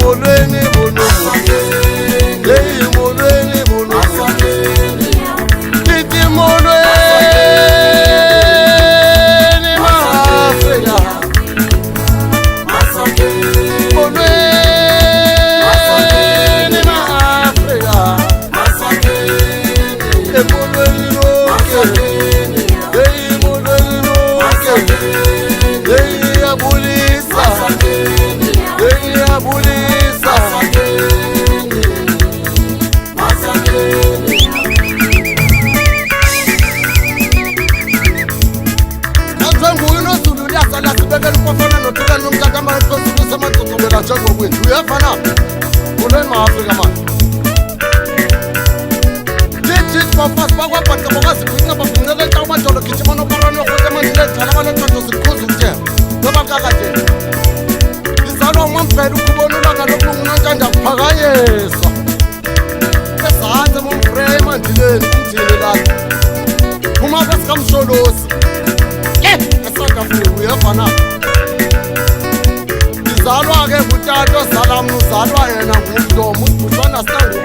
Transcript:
molweni bono molweni bono titi molweni maAfrika molweni maAfrika molweni lonke molweni lonke yabulisa yabulisa nanjenguye uNozulu uyasala sibekela ukufana nothukana nomtata amaphezulu samacucubela njengokwethu uyafana molweni maAfrika manje Jiji bafasi bakwabhaca bokazibhinca babhincela exa umajolo gijima noparano yokuthi emandiledala abanecato zikhuza ukutya nobakakade izalwa umamfela ukubona ulanga lobungu nontanda kuphakanyiswa ezantsi mumfreya emandileni kumdini lakhe phuma kwesikamsholosi esouth africa uyevana izalwa ke ngutata ozala mna uzalwa yena ngumdomo usibhutshwana sitangu